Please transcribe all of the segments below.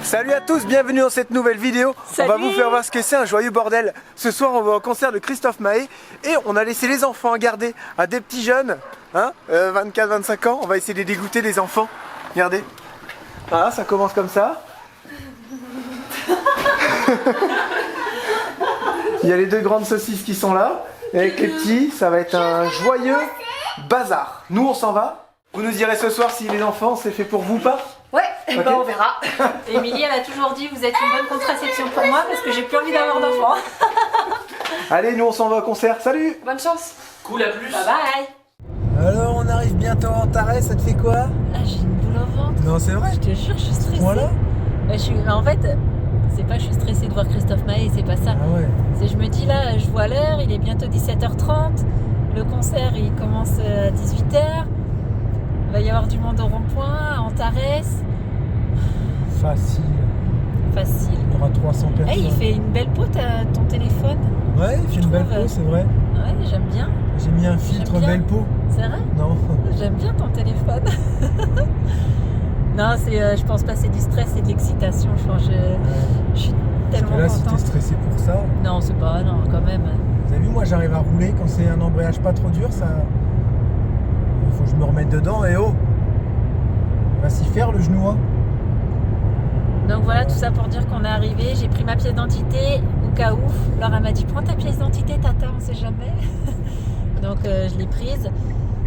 Salut à tous, bienvenue dans cette nouvelle vidéo. Salut. On va vous faire voir ce que c'est un joyeux bordel. Ce soir on va au concert de Christophe Maé et on a laissé les enfants à garder à des petits jeunes, 24-25 ans. On va essayer de les dégoûter les enfants. Regardez. Voilà, ça commence comme ça. Il y a les deux grandes saucisses qui sont là. Et avec les petits, ça va être un joyeux bazar. Nous on s'en va. Vous nous direz ce soir si les enfants c'est fait pour vous ou pas. Ouais, et Ok. ben on verra. Émilie, elle a toujours dit vous êtes une bonne contraception pour moi parce que j'ai plus envie d'avoir d'enfants. Allez, nous on s'en va au concert. Salut. Bonne chance. Cool, à plus. Bye bye. Alors on arrive bientôt en Tarès, ça te fait quoi? Ah, j'ai une boule au ventre. Non c'est vrai? Je te jure, je suis stressée. Voilà. En fait, c'est pas que je suis stressée de voir Christophe Maé, c'est pas ça. Ah ouais. C'est je me dis là, je vois l'heure, il est bientôt 17h30. Le concert il commence à 18h. Il va y avoir du monde au rond-point, en Tarès. Facile. Facile. Il y aura 300 personnes. Hey, il fait une belle peau ton téléphone. Ouais, il fait une belle trouve, peau, c'est vrai. Ouais, j'aime bien. J'ai mis un filtre J'aime bien. belle peau. C'est vrai? Non. J'aime bien ton téléphone. Non, c'est, je pense pas c'est du stress et de l'excitation. Je suis tellement Parce que là, si t'es contente. stressé pour ça, Non, c'est pas, non, quand même. vous avez vu, moi j'arrive à rouler quand c'est un embrayage pas trop dur, ça. Il faut que je me remette dedans et oh! Il va s'y faire le genou, hein. Donc voilà, tout ça pour dire qu'on est arrivé. J'ai pris ma pièce d'identité au cas où. Laura m'a dit prends ta pièce d'identité, tata, on sait jamais. Donc je l'ai prise.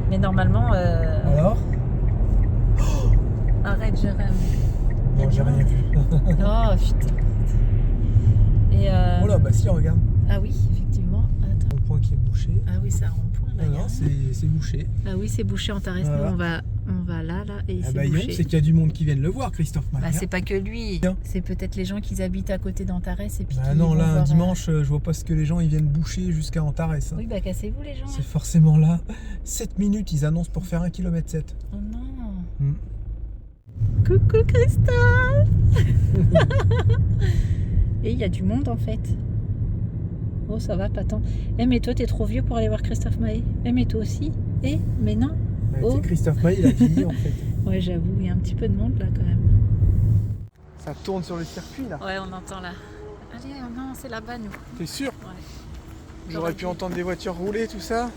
Mais normalement. Alors? Arrête, Jérôme. Il y a Non, du j'ai rien monde. vu. Oh putain. Et Oh là, bah si, regarde. Ah oui, effectivement. Attends. Le point qui est bouché. Ah oui, c'est un rond-point là. Non, il y a non, rien. c'est bouché. Ah oui, c'est bouché en Tarès. Voilà. Nous, on va là, et Ah c'est bah, Yon, bouché. c'est qu'il y a du monde qui viennent le voir, Christophe Maé. Bah, c'est pas que lui. Bien. C'est peut-être les gens qui habitent à côté d'Antares et puis Bah qui non, vont là, un voir, dimanche, je vois pas ce que les gens ils viennent boucher jusqu'à Antares. Hein. Oui, bah cassez-vous les gens. C'est forcément là. 7 minutes, ils annoncent pour faire 1,7 km. Oh non. Mm. Coucou Christophe. Et il y a du monde en fait. Oh ça va, pas tant. Eh mais toi t'es trop vieux pour aller voir Christophe Maé. Eh mais toi aussi. Eh mais non. Bah, Oh. tu sais, Christophe Maé, il a vieilli en fait. Ouais j'avoue, il y a un petit peu de monde là quand même. Ça tourne sur le circuit là. Ouais on entend là. Allez, oh non, c'est là-bas nous. T'es sûr? Ouais. J'aurais pu entendre des voitures rouler, tout ça.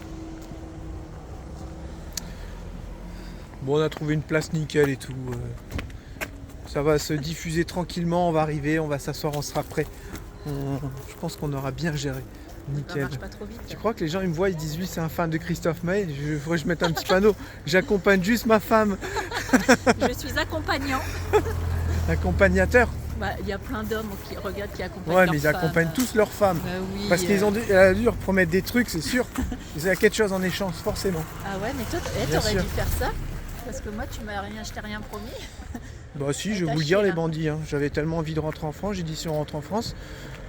Bon, on a trouvé une place nickel et tout. Ça va se diffuser tranquillement, on va arriver, on va s'asseoir, on sera prêt. Je pense qu'on aura bien géré. Ça Nickel. marche pas trop vite. Tu crois que les gens ils me voient, ils disent lui c'est un fan de Christophe Maé? Il faudrait que je mette un petit panneau. J'accompagne juste ma femme. Je suis accompagnant. Accompagnateur. Bah il y a plein d'hommes qui regardent qui accompagnent Ouais, leurs mais ils femmes. accompagnent tous leurs femmes. Bah oui. Parce qu'ils ont dû, elle a dû leur promettre des trucs, c'est sûr. Ils ont quelque chose en échange, forcément. Ah ouais, mais toi Bien t'aurais sûr. dû faire ça. Parce que moi je t'ai rien promis. Bah si, je vais T'as vous le chier, dire les là. bandits, hein. J'avais tellement envie de rentrer en France, j'ai dit si on rentre en France,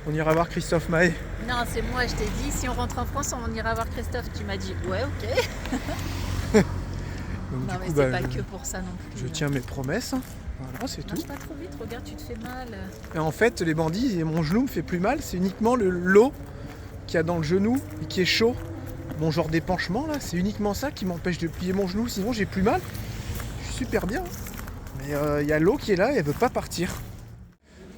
on ira voir Christophe Maé. Non, c'est moi, je t'ai dit, si on rentre en France, on ira voir Christophe. Tu m'as dit, ouais, ok. Donc, Non, du mais coup, c'est bah, pas que pour ça non plus. je tiens mes promesses. Hein. Voilà, c'est tout. Marche pas trop vite, regarde, tu te fais mal. Et en fait, les bandits, et mon genou me fait plus mal, c'est uniquement l'eau qu'il y a dans le genou et qui est chaud. Mon genre d'épanchement là, c'est uniquement ça qui m'empêche de plier mon genou, sinon j'ai plus mal. Je suis super bien. Mais il y a l'eau qui est là et elle veut pas partir.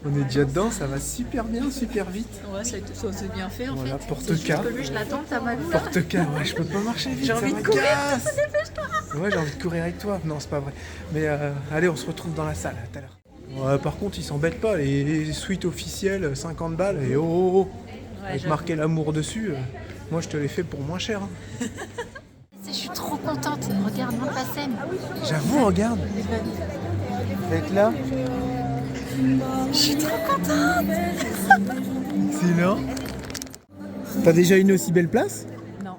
On est déjà dedans, ça va super bien, super vite. Ouais, ça c'est bien fait en Voilà, fait. porte-cas. C'est juste que lui, je l'attends, t'as mal là. Porte-cas, ouais, je peux pas marcher vite. J'ai ça envie de courir, m'agace. Ouais, j'ai envie de courir avec toi. Non, c'est pas vrai. Mais allez, on se retrouve dans la salle à tout à l'heure. Ouais, par contre, ils s'embêtent pas. Les suites officielles, 50 balles. Et oh, oh, oh. Ouais, Avec j'avoue. marqué l'amour dessus. Moi, je te l'ai fait pour moins cher. Hein. Je suis trop contente. Regarde, monte la scène. J'avoue, regarde. Être là. Je suis trop contente. Sinon. T'as déjà une aussi belle place? Non.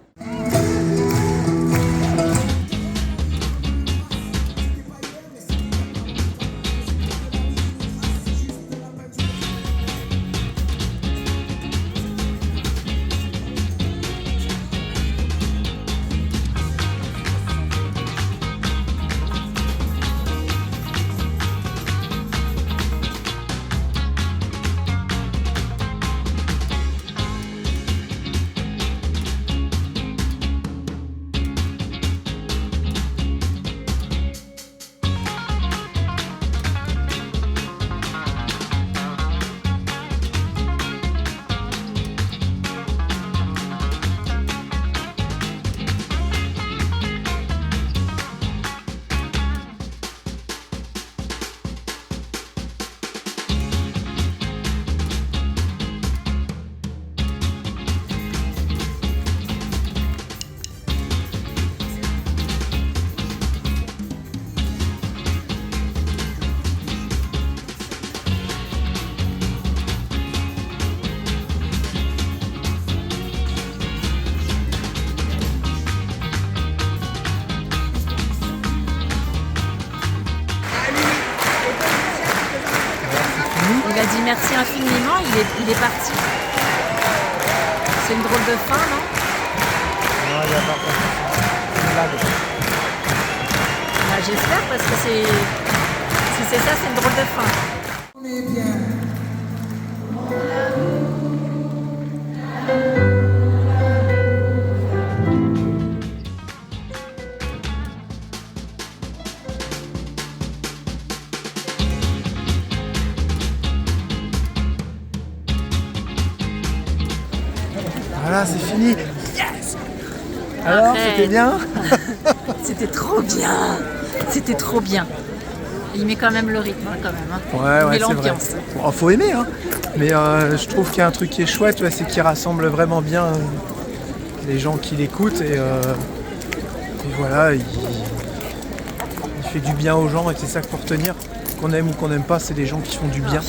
Il a dit merci infiniment, il est parti. C'est une drôle de fin, non? Non, il a pas compris. C'est une blague. Bah, j'espère parce que si c'est ça, c'est une drôle de fin. On est bien. Voilà, c'est fini. Yes. Alors, Arrête. c'était bien? C'était trop bien. C'était trop bien. Il met quand même le rythme, hein, quand même. Hein. Ouais, Il met c'est vrai. l'ambiance. Bon, faut aimer, hein. Mais je trouve qu'il y a un truc qui est chouette, ouais, c'est qu'il rassemble vraiment bien les gens qui l'écoutent et voilà, il fait du bien aux gens et c'est ça qu'il faut retenir. Qu'on aime ou qu'on n'aime pas, c'est des gens qui font du bien.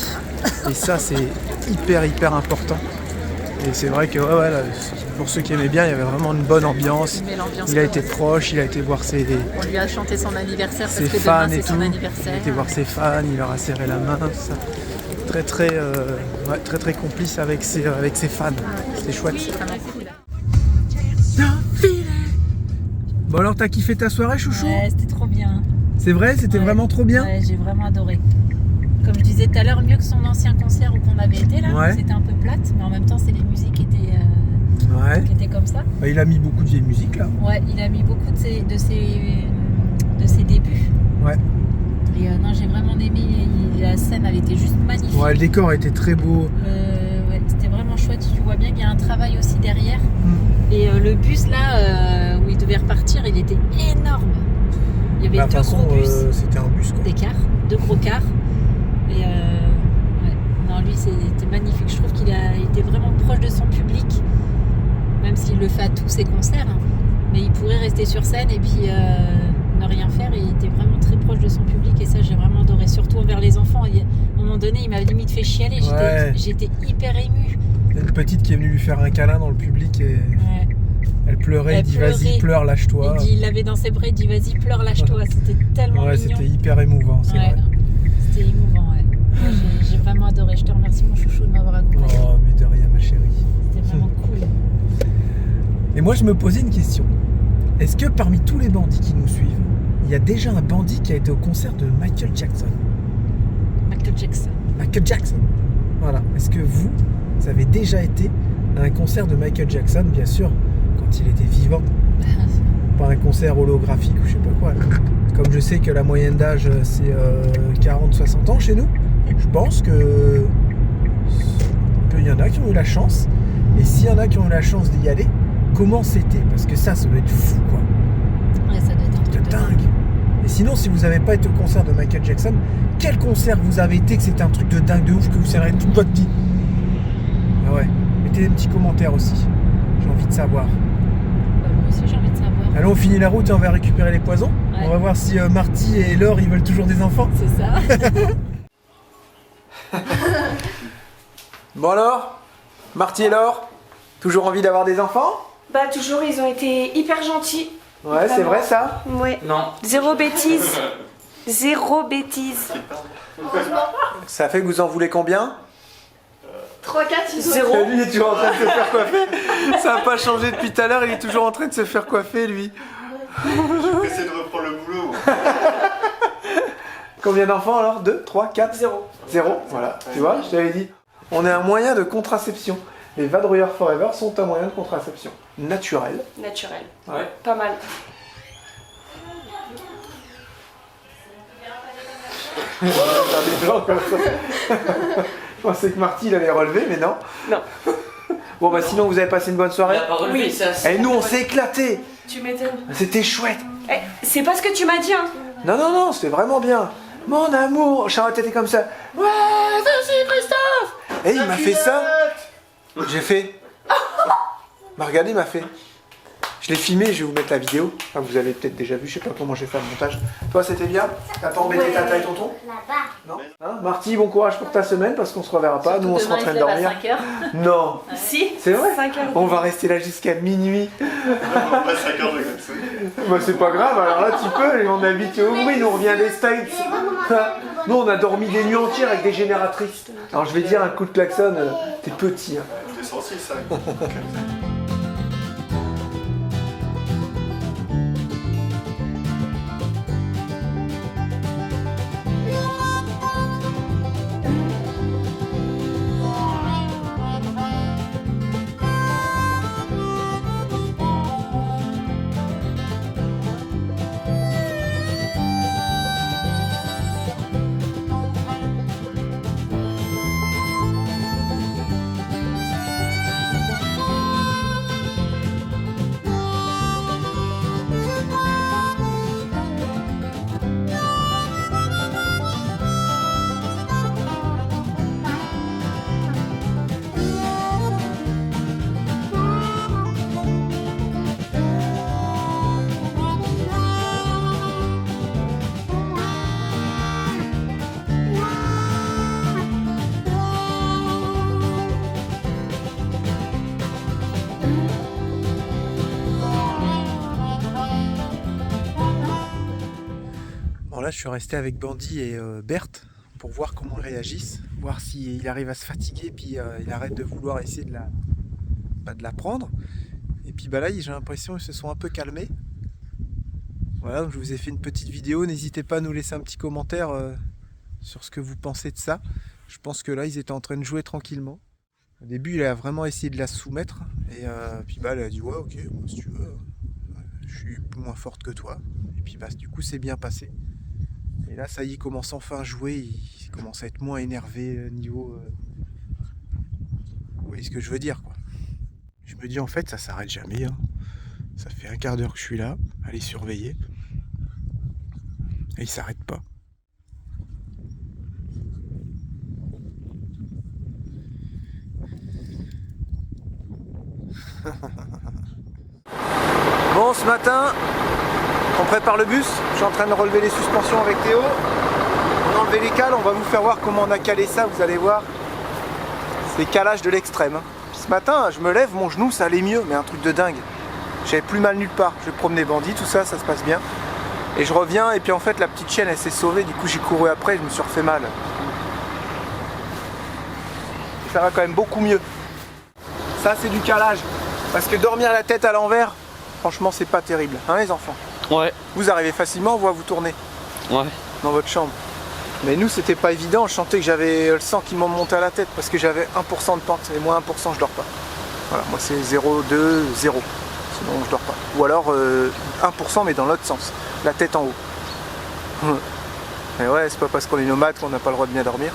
Et ça, c'est hyper important. Et c'est vrai que ouais, là, pour ceux qui aimaient bien, il y avait vraiment une bonne ambiance. Il met l'ambiance. Il a été proche, il a été voir ses On lui a chanté son anniversaire parce que fans demain et c'est tout. son Il a anniversaire. été voir ses fans, il leur a serré la main, tout ça. Très complice avec ses fans. C'était chouette. Oui, vraiment cool. Bon alors, t'as kiffé ta soirée, chouchou? Ouais, c'était trop bien. C'est vrai, c'était Ouais. vraiment trop bien. Ouais, j'ai vraiment adoré. Comme je disais tout à l'heure, mieux que son ancien concert où qu'on avait été là, Ouais. c'était un peu plate, mais en même temps, c'est les musiques qui Ouais. étaient comme ça. Bah, il a mis beaucoup de vieilles musiques là. Ouais, il a mis beaucoup de ses débuts. Ouais. Et non, j'ai vraiment aimé. La scène, elle était juste magnifique. Ouais, le décor était très beau. Ouais, c'était vraiment chouette. Tu vois bien qu'il y a un travail aussi derrière. Mm. Et le bus là où il devait repartir, il était énorme. Il y avait Bah, de deux toute façon, gros bus c'était un bus quoi. d'écart, deux gros cars. Et ouais. Non, lui c'était magnifique. Je trouve qu'il a été vraiment proche de son public, même s'il le fait à tous ses concerts. Hein. Mais il pourrait rester sur scène et puis ne rien faire. Il était vraiment très proche de son public et ça j'ai vraiment adoré, surtout envers les enfants. À un moment donné, il m'a limite fait chialer. Ouais. J'étais hyper émue. Il y a une petite qui est venue lui faire un câlin dans le public et Ouais. elle pleurait, Elle il dit pleurait. vas-y, pleure, lâche-toi. Il l'avait dans ses bras, il dit vas-y, pleure, lâche-toi. C'était tellement Ouais, mignon. c'était hyper émouvant, c'est Ouais. vrai. C'était émouvant, ouais. Moi, j'ai vraiment adoré. Je te remercie, mon chouchou, de m'avoir accompagné. Oh, mais de rien, ma chérie. C'était vraiment cool. Et moi, je me posais une question. Est-ce que parmi tous les bandits qui nous suivent, il y a déjà un bandit qui a été au concert de Michael Jackson? Michael Jackson. Michael Jackson. Voilà. Est-ce que vous avez déjà été à un concert de Michael Jackson, bien sûr, quand il était vivant? Pas un concert holographique ou je sais pas quoi. Comme je sais que la moyenne d'âge c'est 40-60 ans chez nous, je pense que qu'il y en a qui ont eu la chance. Et s'il y en a qui ont eu la chance d'y aller, comment c'était? Parce que ça doit être fou quoi. Ouais, ça doit être un truc De dingue. Et sinon, si vous n'avez pas été au concert de Michael Jackson, quel concert vous avez été que c'était un truc de dingue, de ouf, que vous serez toute votre vie? Ah ouais. Mettez des petits commentaires aussi. J'ai envie de savoir. Bah, moi aussi, j'ai envie de savoir. Allez, on finit la route et on va récupérer les poisons. Ouais. On va voir si Marty et Laure ils veulent toujours des enfants. C'est ça. Bon alors, Marty et Laure, toujours envie d'avoir des enfants? Bah toujours, ils ont été hyper gentils. Ouais, c'est vrai ça? Ouais. Non. Zéro bêtise. Zéro bêtise. Ça fait que vous en voulez combien? 3, 4, 0. Lui, il est toujours en train de se faire coiffer. Ça n'a pas changé depuis tout à l'heure, il est toujours en train de se faire coiffer lui. J'essaie de reprendre le boulot. Combien d'enfants alors? 2, 3, 4? 0. 0, voilà. Tu vois, je t'avais dit. On est un moyen de contraception. Les Vadrouilleurs Forever sont un moyen de contraception naturel. Naturel. Ouais. Pas mal. Des gens comme ça. Je pensais que Marty il allait relever, mais non. Non. Bon bah sinon vous avez passé une bonne soirée. Oui. Et nous on s'est éclatés. Tu m'étonnes. C'était chouette. Eh, c'est pas ce que tu m'as dit, hein. Non, c'était vraiment bien. Mon amour, Charlotte était comme ça. Ouais, je suis Christophe. Et il m'a fait ça. J'ai fait. Bah regardez, il m'a fait. Je l'ai filmé, je vais vous mettre la vidéo. Enfin, vous avez peut-être déjà vu, je sais pas comment je vais faire le montage. Toi, c'était bien? T'as pas embêté tata et tonton? Non. Hein, Marty, bon courage pour ta semaine parce qu'on se reverra pas. Nous, on sera en train de dormir. 5h. Non. Si. C'est vrai? 5 heures. On va rester là jusqu'à minuit. Pas 5 heures de Gladstone. Bah c'est pas grave, alors là tu peux, on est habitué au bruit, nous on revient des States. Nous, on a dormi des nuits entières avec des génératrices. Alors, je vais dire un coup de klaxon, t'es petit. Hein. T'es sensible, ça. Bon là je suis resté avec Bandy et Berthe pour voir comment ils réagissent, voir s'il arrive à se fatiguer puis il arrête de vouloir essayer de la prendre. Et puis bah là j'ai l'impression qu'ils se sont un peu calmés. Voilà, donc je vous ai fait une petite vidéo, n'hésitez pas à nous laisser un petit commentaire sur ce que vous pensez de ça. Je pense que là ils étaient en train de jouer tranquillement. Au début il a vraiment essayé de la soumettre et puis bah elle a dit ouais ok moi, si tu veux je suis moins forte que toi. Et puis bah du coup c'est bien passé. Et là, ça y est, il commence enfin à jouer, il commence à être moins énervé niveau... Vous voyez ce que je veux dire, quoi. Je me dis, en fait, ça s'arrête jamais. Hein. Ça fait un quart d'heure que je suis là, à les surveiller. Et il s'arrête pas. Bon, ce matin, on prépare le bus. Je suis en train de relever les suspensions avec Théo. On a enlevé les cales, on va vous faire voir comment on a calé ça, vous allez voir. C'est calage de l'extrême. Ce matin, je me lève, mon genou ça allait mieux, mais un truc de dingue. J'avais plus mal nulle part. Je promenais Bandy, tout ça, ça se passe bien. Et je reviens, et puis en fait la petite chienne elle s'est sauvée, du coup j'ai couru après, je me suis refait mal. Et ça va quand même beaucoup mieux. Ça c'est du calage. Parce que dormir la tête à l'envers, franchement c'est pas terrible, hein les enfants? Ouais. Vous arrivez facilement, vous tourner Ouais. dans votre chambre. Mais nous c'était pas évident, je sentais que j'avais le sang qui m'en montait à la tête parce que j'avais 1% de pente et moins 1% je dors pas. Voilà, moi c'est 0, 2, 0. Sinon je dors pas. Ou alors 1% mais dans l'autre sens, la tête en haut. Mais ouais, c'est pas parce qu'on est nomade qu'on n'a pas le droit de bien dormir.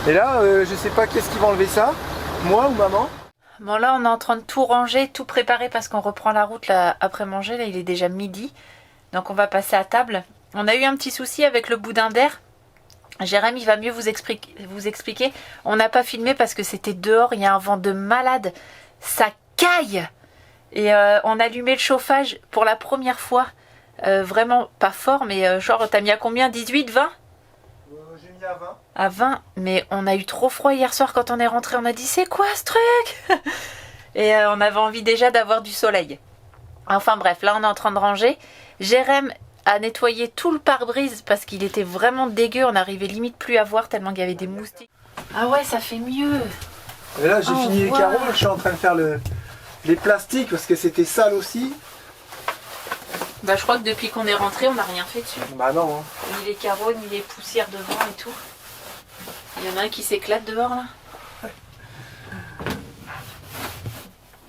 Et là, je sais pas qu'est-ce qui va enlever ça, moi ou maman. Bon là on est en train de tout ranger, tout préparer parce qu'on reprend la route là après manger, là il est déjà midi. Donc on va passer à table. On a eu un petit souci avec le boudin d'air. Jérém il va mieux vous expliquer. On n'a pas filmé parce que c'était dehors, il y a un vent de malade. Ça caille. Et on a allumé le chauffage pour la première fois. Vraiment pas fort, mais genre t'as mis à combien? 18, 20? J'ai mis à 20. À 20, mais on a eu trop froid hier soir quand on est rentré. On a dit c'est quoi ce truc? Et on avait envie déjà d'avoir du soleil. Enfin bref, là on est en train de ranger. Jérém a nettoyé tout le pare-brise parce qu'il était vraiment dégueu. On n'arrivait limite plus à voir tellement qu'il y avait des moustiques. Ah ouais, ça fait mieux. Et là j'ai fini les wow. carreaux, je suis en train de faire les plastiques parce que c'était sale aussi. Bah je crois que depuis qu'on est rentré, on n'a rien fait dessus. Bah non. Hein. Ni les carreaux, ni les poussières devant et tout. Il y en a un qui s'éclate dehors là.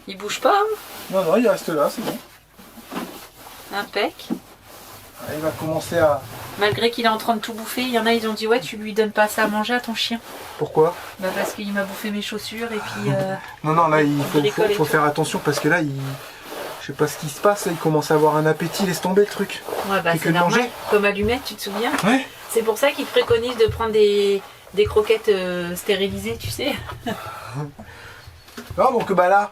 Il bouge pas hein? Non, non, il reste là, c'est bon. Impec. Il va commencer à... Malgré qu'il est en train de tout bouffer, il y en a ils ont dit ouais tu lui donnes pas ça à manger à ton chien. Pourquoi? Bah parce qu'il m'a bouffé mes chaussures et puis... Non, non, là il bricole et faut tout. faire attention parce que là, je sais pas ce qui se passe, là, il commence à avoir un appétit, laisse tomber le truc. Ouais bah Fait c'est que de normal, manger. comme allumette tu te souviens? Ouais. C'est pour ça qu'ils préconisent de prendre des croquettes stérilisées tu sais. Non, donc bah là,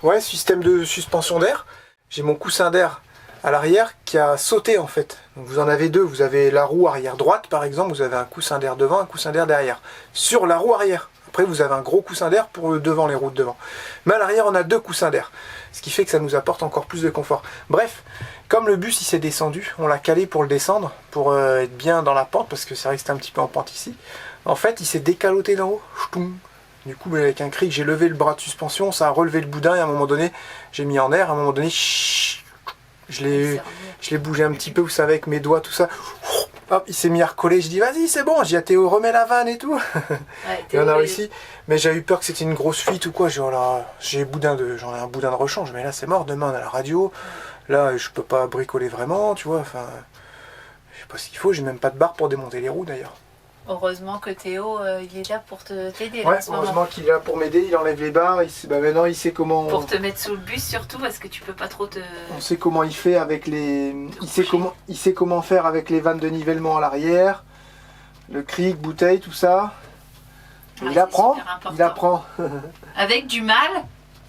ouais, système de suspension d'air. J'ai mon coussin d'air à l'arrière qui a sauté en fait. Donc vous en avez deux, vous avez la roue arrière droite par exemple, vous avez un coussin d'air devant, un coussin d'air derrière. Sur la roue arrière. Après vous avez un gros coussin d'air pour le devant, les roues de devant. Mais à l'arrière on a deux coussins d'air. Ce qui fait que ça nous apporte encore plus de confort. Bref, comme le bus il s'est descendu, on l'a calé pour le descendre, pour être bien dans la pente, parce que c'est vrai que c'était un petit peu en pente ici. En fait, il s'est décaloté d'en haut. Ch'toum. Du coup, avec un cri, j'ai levé le bras de suspension, ça a relevé le boudin et à un moment donné, j'ai mis en air. À un moment donné, je l'ai bougé un petit peu, vous savez, avec mes doigts, tout ça. Hop, il s'est mis à recoller. Je dis, vas-y, c'est bon. Je dis à Théo, remets la vanne et tout. Ouais, Et on a réussi. Mais j'ai eu peur que c'était une grosse fuite ou quoi. J'en ai un boudin de rechange. Mais là, c'est mort. Demain, on a la radio. Là, je peux pas bricoler vraiment, tu vois. Enfin, je sais pas ce qu'il faut. J'ai même pas de barre pour démonter les roues d'ailleurs. Heureusement que Théo, il est là pour t'aider. Ouais, heureusement qu'il est là pour m'aider. Il enlève les barres. Maintenant, il sait comment. Pour te mettre sous le bus surtout, parce que tu peux pas trop te. On sait comment il fait avec les. Il sait comment faire avec les vannes de nivellement à l'arrière. Le cric, bouteille, tout ça. Ouais, il apprend. Il apprend. Avec du mal,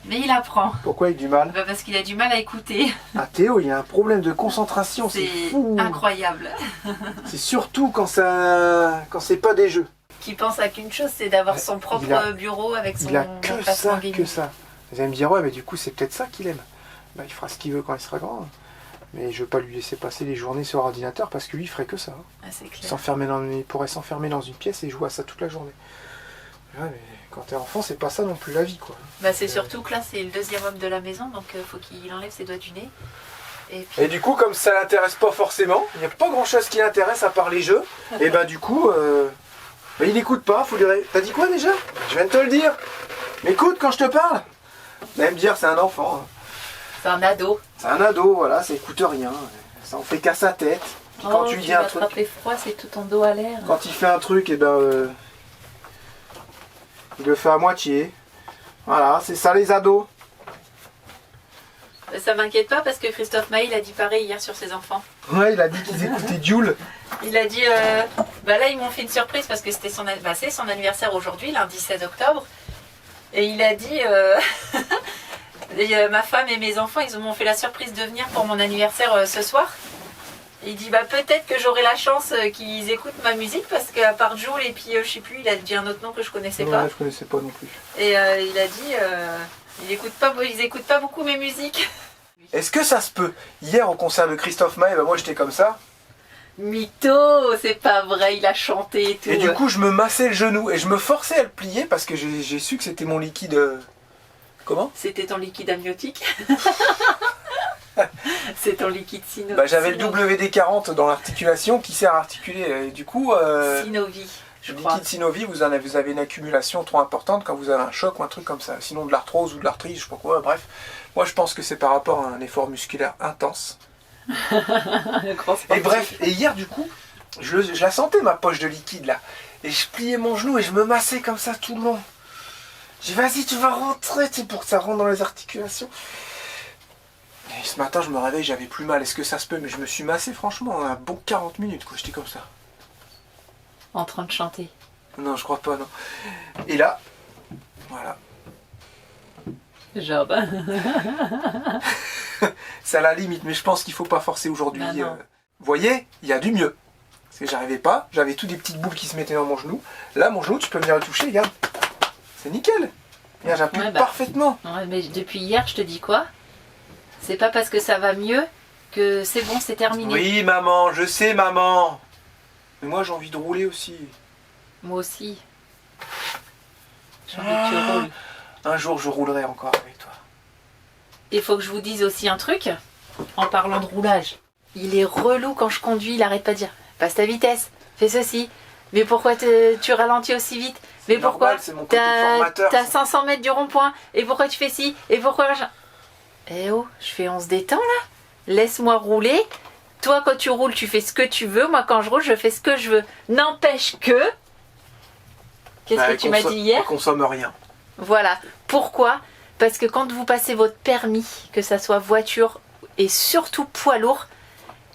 mais il apprend. Pourquoi avec du mal? Bah parce qu'il a du mal à écouter. Ah Théo, il a un problème de concentration, c'est fou. Incroyable. C'est surtout quand c'est pas des jeux. Qui pense à qu'une chose, c'est d'avoir son propre bureau avec son. Il a que ça. Vous allez me dire ouais, mais du coup c'est peut-être ça qu'il aime. Bah, il fera ce qu'il veut quand il sera grand. Mais je veux pas lui laisser passer les journées sur ordinateur parce que lui il ferait que ça. Ah, c'est clair. Il pourrait s'enfermer dans une pièce et jouer à ça toute la journée. Ouais, mais quand t'es enfant, c'est pas ça non plus la vie, quoi. Bah, c'est surtout que là, c'est le deuxième homme de la maison, donc faut qu'il enlève ses doigts du nez. Et du coup, comme ça l'intéresse pas forcément, il n'y a pas grand chose qui l'intéresse à part les jeux, et bah du coup, il n'écoute pas. Faut lui... T'as dit quoi déjà? Je viens de te le dire. Mais écoute quand je te parle. Vous allez me dire, c'est un enfant. Hein. C'est un ado. C'est un ado, voilà, ça écoute rien. Ça en fait qu'à sa tête. Puis quand tu lui dis un truc. Attraper froid, c'est tout ton dos à l'air. Quand il fait un truc, et ben. Il le fait à moitié. Voilà, c'est ça les ados. Ça m'inquiète pas parce que Christophe Maé, il a dit pareil hier sur ses enfants. Ouais, il a dit qu'ils écoutaient Jules. Il a dit, là ils m'ont fait une surprise parce que c'était c'est son anniversaire aujourd'hui, lundi 16 octobre. Et il a dit, ma femme et mes enfants, ils m'ont fait la surprise de venir pour mon anniversaire ce soir. Il dit peut-être que j'aurai la chance qu'ils écoutent ma musique parce qu'à part Jules et puis je sais plus, il a dit un autre nom que je connaissais pas. Je connaissais pas non plus. Et il a dit ils écoutent pas beaucoup mes musiques. Est-ce que ça se peut? Hier au concert de Christophe Maé, moi j'étais comme ça. Mytho, c'est pas vrai, il a chanté et tout. Et du coup je me massais le genou et je me forçais à le plier parce que j'ai su que c'était mon liquide. Comment? C'était ton liquide amniotique. C'est ton liquide Synovi. J'avais le WD-40 dans l'articulation qui sert à articuler. Et du coup, Synovi, je le crois. liquide Synovi, vous avez une accumulation trop importante quand vous avez un choc ou un truc comme ça. Sinon de l'arthrose ou de l'arthrite, je sais pas quoi. Bref, moi je pense que c'est par rapport à un effort musculaire intense. Et bref, et hier du coup, je la sentais ma poche de liquide là. Et je pliais mon genou et je me massais comme ça tout le long. J'ai dit vas-y, tu vas rentrer, pour que ça rentre dans les articulations. Et ce matin, je me réveille, j'avais plus mal. Est-ce que ça se peut? Mais je me suis massé franchement un bon 40 minutes, quoi. J'étais comme ça. En train de chanter. Non, je crois pas, non. Et là, voilà. Genre. C'est à la limite, mais je pense qu'il faut pas forcer aujourd'hui. Vous voyez, il y a du mieux. Parce que j'arrivais pas, j'avais toutes des petites boules qui se mettaient dans mon genou. Là, mon genou, tu peux venir le toucher, regarde. C'est nickel. Regarde, j'appuie parfaitement. Ouais, mais depuis hier, je te dis quoi? C'est pas parce que ça va mieux que c'est bon, c'est terminé. Oui, maman, je sais, maman. Mais moi, j'ai envie de rouler aussi. Moi aussi. J'ai envie que tu roules. Un jour, je roulerai encore avec toi. Il faut que je vous dise aussi un truc, en parlant de roulage. Il est relou quand je conduis, il arrête pas de dire « Passe ta vitesse, fais ceci, mais pourquoi tu ralentis aussi vite, mais pourquoi t'as 500 mètres du rond-point, et pourquoi tu fais ci, et pourquoi... » Eh oh, je fais on se détend là. Laisse-moi rouler. Toi quand tu roules, tu fais ce que tu veux. Moi quand je roule, je fais ce que je veux. N'empêche que... Qu'est-ce que tu m'as dit hier? Elle consomme rien. Voilà. Pourquoi? Parce que quand vous passez votre permis, que ça soit voiture et surtout poids lourd,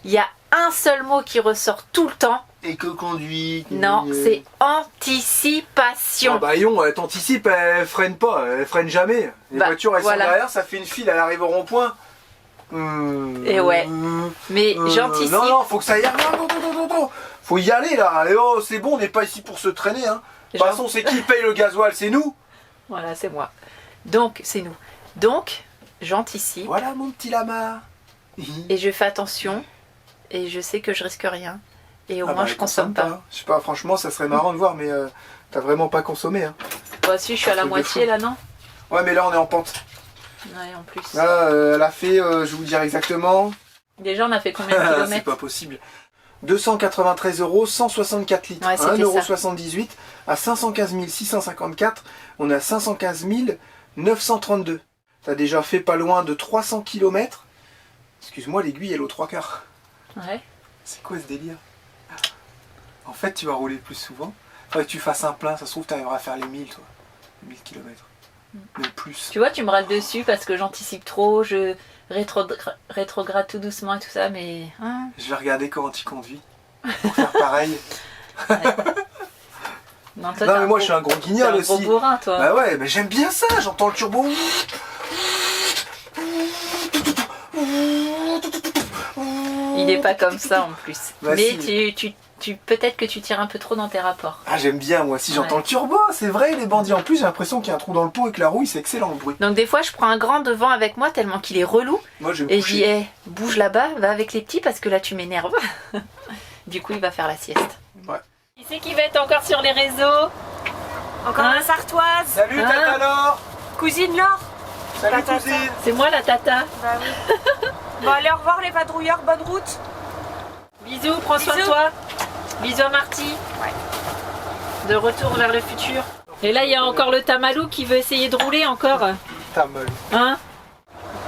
il y a un seul mot qui ressort tout le temps. Éco-conduite. Non, c'est anticipation. Ah bah Yon, elle t'anticipe, elle freine pas, elle freine jamais. Les voitures, elles sont derrière, ça fait une file, elle arrive au rond-point. Et ouais, mais j'anticipe. Non, faut que ça y aille. Non. Faut y aller là. Et oh, c'est bon, on n'est pas ici pour se traîner. Hein. De toute façon, c'est qui paye le gasoil? C'est nous. Voilà, c'est moi. Donc, c'est nous. Donc, j'anticipe. Voilà mon petit lama. Et je fais attention. Et je sais que je risque rien. Et au Ah moins bah, je consomme pas. Je sais pas, franchement, ça serait marrant de voir, mais t'as vraiment pas consommé. Hein. Moi aussi, je suis à la C'est moitié fou. là, non? Ouais, mais là, on est en pente. Ouais, en plus. Là, elle a fait, je vais vous dire exactement. Déjà, on a fait combien de C'est kilomètres? pas possible. 293 €, 164 litres. Ouais, c'était 1,78 € à 515 654. On est à 515 932. T'as déjà fait pas loin de 300 km. Excuse-moi, l'aiguille, elle est aux 3/4. Ouais. C'est quoi ce délire? En fait, tu vas rouler plus souvent. Faudrait que tu fasses un plein, ça se trouve, tu arriveras à faire les 1000, toi. 1000 km. Même plus. Tu vois, tu me râles dessus parce que j'anticipe trop, je rétrograde tout doucement et tout ça, mais... Hein, Je vais regarder comment tu conduis. Pour faire pareil. non, toi, Non, t'es mais moi, je suis un gros t'es guignol un aussi. gros bourrin, toi. Bah ouais, mais j'aime bien ça, j'entends le turbo. Il est pas comme ça en plus. Bah mais si. tu peut-être que tu tires un peu trop dans tes rapports. Ah, j'aime bien, moi aussi, j'entends Ouais. le turbo, c'est vrai, les bandits. En plus, j'ai l'impression qu'il y a un trou dans le pot et que la rouille, c'est excellent le bruit. Donc des fois, je prends un grand devant avec moi tellement qu'il est relou. Moi, je vais me Et je dis, coucher. hey, bouge là-bas, va avec les petits parce que là, tu m'énerves. Du coup, il va faire la sieste. Ouais. Qui c'est qui va être encore sur les réseaux? Encore Hein la sartoise. Salut, Ah. Tata Laure. Cousine Laure. Salut, Tata. cousine. C'est moi la tata. Bah oui. Bon, allez, au revoir les vadrouilleurs, bonne route. Bisous, prends soin de Bisous. toi. Bisous à Marty. De retour vers le futur. Et là, il y a encore le Tamalou qui veut essayer de rouler encore. Ta meule. Hein?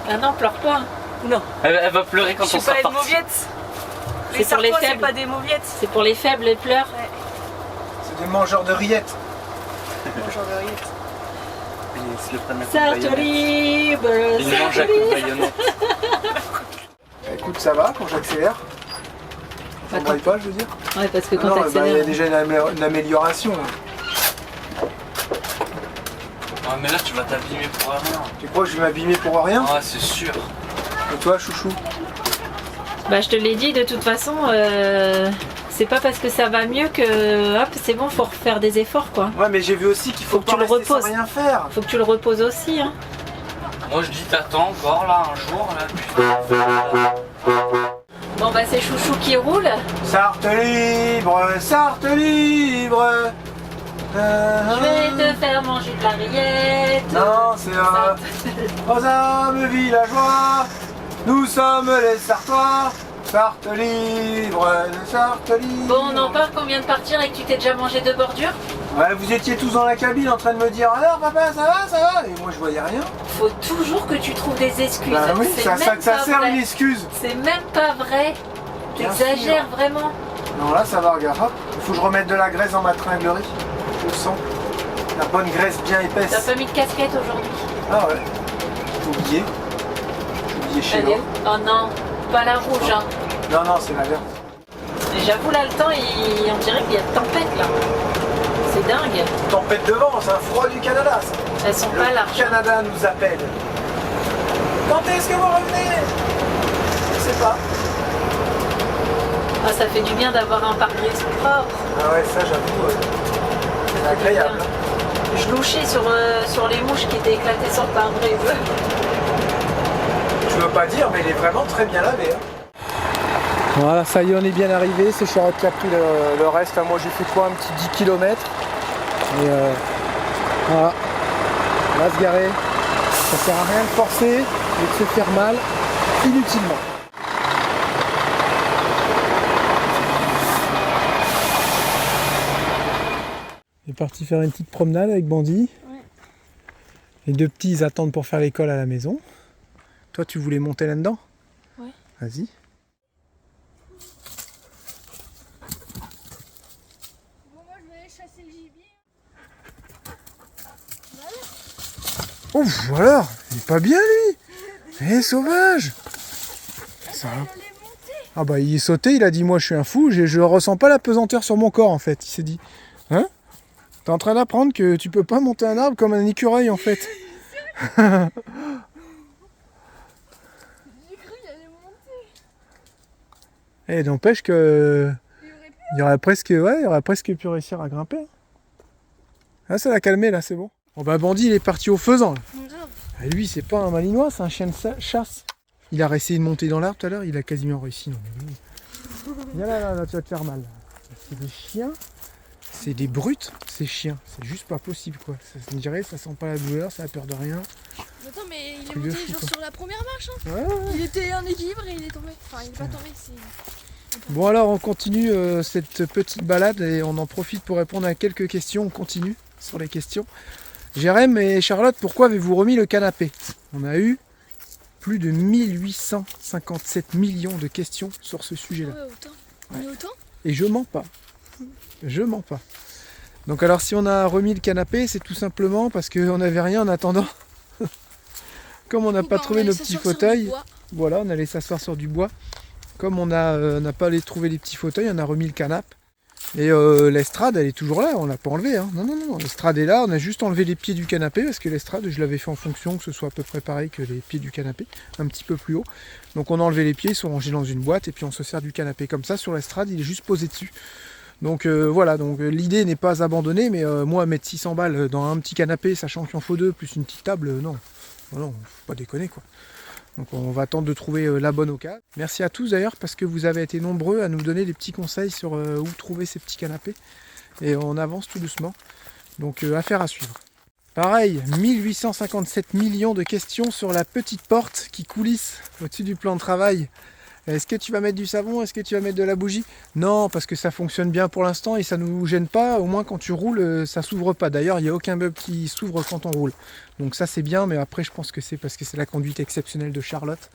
Ah non, pleure pas. Non, Elle va pleurer quand je on suis pas sera une parti. mauviette. C'est pour les sartois, c'est faibles. pas des mauviettes. C'est pour les faibles, les pleurs. C'est des mangeurs de rillettes. Bonjour, Lauriette. Ils se le prennent à coups de Sartre baïonnette. libre. Ils mangent à sartre coups de libre. baïonnette. Écoute, ça va quand j'accélère? Ça Attends. braille pas, je veux dire? Ouais, parce que Ah quand non, bah, il y a t'accélères. déjà une amélioration. Ah, mais là, tu vas t'abîmer pour rien. Tu crois que je vais m'abîmer pour rien? Ah, c'est sûr. Et toi, chouchou? Bah, je te l'ai dit, de toute façon, c'est pas parce que ça va mieux que hop, c'est bon, faut refaire des efforts quoi. Ouais, mais j'ai vu aussi qu'il faut que pas tu le rester sans reposes. rien faire. Faut que tu le reposes aussi. Hein. Moi, je dis, t'attends encore là, un jour, là, putain. Bon, bah, c'est Chouchou qui roule. Sarthe libre, Sarthe libre. Je vais te faire manger de la rillette. Non, c'est aux âmes villageois, nous sommes les Sartois. Sarthe libre, Sarthe libre. Bon, on en parle qu'on vient de partir et que tu t'es déjà mangé deux bordures. Ouais, vous étiez tous dans la cabine en train de me dire alors papa, ça va, ça va. Et moi je voyais rien. Faut toujours que tu trouves des excuses. Bah oui, C'est ça même pas sert vrai. une excuse. C'est même pas vrai. Bien T'exagères sûr. vraiment. Non, là ça va, regarde. Hop. Il faut que je remette de la graisse dans ma tringlerie. Je sens. La bonne graisse bien T'as épaisse. pas mis de casquette aujourd'hui. Ah ouais. J'ai oublié. J'ai oublié chez Elle est moi. où? Oh non, pas la rouge. Hein. Non, non, c'est la verte. Et j'avoue, là, le temps, on dirait qu'il y a de tempête là. C'est dingue. Tempête de vent, c'est un froid du Canada. Ça. Elles sont pas Le larges. Canada nous appelle. Quand est-ce que vous revenez? Je sais pas. Ah, ça fait du bien d'avoir un pare-brise propre. Ah ouais, ça j'avoue, c'est agréable. Je louchais sur les mouches qui étaient éclatées sur le pare-brise. Je veux pas dire, mais il est vraiment très bien lavé. Hein. Voilà, ça y est, on est bien arrivé. C'est Charlotte qui a pris le reste. Moi, j'ai fait quoi? Un petit 10 km. Et voilà, on va se garer. Ça sert à rien de forcer et de se faire mal inutilement. On est parti faire une petite promenade avec Bandit. Ouais. Les deux petits, ils attendent pour faire l'école à la maison. Toi, tu voulais monter là-dedans? Ouais. Vas-y. Bon, moi je vais aller chasser le gibier. Ouf, voilà, il est pas bien lui. Eh, sauvage. Ça... Ah bah il est sauté, il a dit moi je suis un fou, je ressens pas la pesanteur sur mon corps en fait. Il s'est dit, hein? T'es en train d'apprendre que tu peux pas monter un arbre comme un écureuil en fait. J'ai cru qu'il allait monter. Et n'empêche que Il aurait pu. il aurait presque pu réussir à grimper. Ah ça l'a calmé là, c'est bon. Bon bah Bandit il est parti au faisan là. Grave. Ah, lui, c'est pas un malinois, c'est un chien de chasse. Il a essayé de monter dans l'arbre tout à l'heure, il a quasiment réussi. Non, mais oui. Viens là, tu vas te faire mal. C'est des chiens, c'est des brutes, ces chiens. C'est juste pas possible, quoi. Ça me dirait, ça sent pas la douleur, ça a peur de rien. Attends, mais il est Truc de monté fou, genre quoi. sur la première marche. Hein. Ouais. Il était en équilibre et il est tombé. Enfin, il est pas tombé, c'est. Bon alors, on continue cette petite balade et on en profite pour répondre à quelques questions. On continue sur les questions. Jérém et Charlotte, pourquoi avez-vous remis le canapé? On a eu plus de 1857 millions de questions sur ce sujet-là. Ouais, autant. On est autant. Et je mens pas. Je mens pas. Donc alors si on a remis le canapé, c'est tout simplement parce qu'on n'avait rien en attendant. Comme on n'a pas trouvé nos petits fauteuils, voilà, on allait s'asseoir sur du bois. Comme on n'a pas allé trouver les petits fauteuils, on a remis le canapé. Et l'estrade, elle est toujours là, on l'a pas enlevée. Hein. Non, l'estrade est là, on a juste enlevé les pieds du canapé parce que l'estrade, je l'avais fait en fonction que ce soit à peu près pareil que les pieds du canapé, un petit peu plus haut. Donc on a enlevé les pieds, ils sont rangés dans une boîte et puis on se sert du canapé comme ça. Sur l'estrade, il est juste posé dessus. Donc voilà, donc l'idée n'est pas abandonnée, mais moi mettre 600 balles dans un petit canapé, sachant qu'il en faut deux, plus une petite table, non, faut pas déconner quoi. Donc on va attendre de trouver la bonne occasion. Merci à tous d'ailleurs parce que vous avez été nombreux à nous donner des petits conseils sur où trouver ces petits canapés. Et on avance tout doucement. Donc affaire à suivre. Pareil, 1857 millions de questions sur la petite porte qui coulisse au-dessus du plan de travail. Est-ce que tu vas mettre du savon? Est-ce que tu vas mettre de la bougie? Non, parce que ça fonctionne bien pour l'instant et ça ne nous gêne pas. Au moins quand tu roules, ça s'ouvre pas. D'ailleurs, il n'y a aucun meuble qui s'ouvre quand on roule. Donc ça c'est bien, mais après je pense que c'est parce que c'est la conduite exceptionnelle de Charlotte.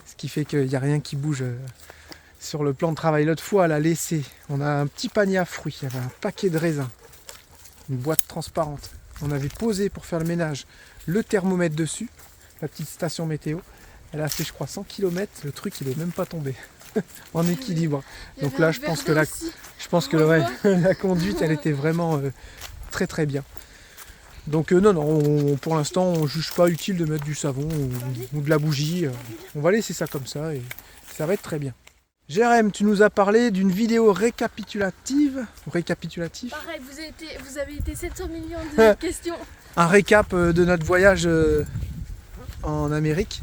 Ce qui fait qu'il n'y a rien qui bouge sur le plan de travail. L'autre fois, elle a laissé. On a un petit panier à fruits, il y avait un paquet de raisins, une boîte transparente. On avait posé pour faire le ménage le thermomètre dessus, la petite station météo. Elle a fait je crois 100 km, le truc il est même pas tombé en équilibre. Donc là je pense que la conduite elle était vraiment très très bien. Donc non, pour l'instant on juge pas utile de mettre du savon ou de la bougie. On va laisser ça comme ça et ça va être très bien. Jérém, tu nous as parlé d'une vidéo récapitulative. Pareil, vous avez été 700 millions de questions. Un récap de notre voyage en Amérique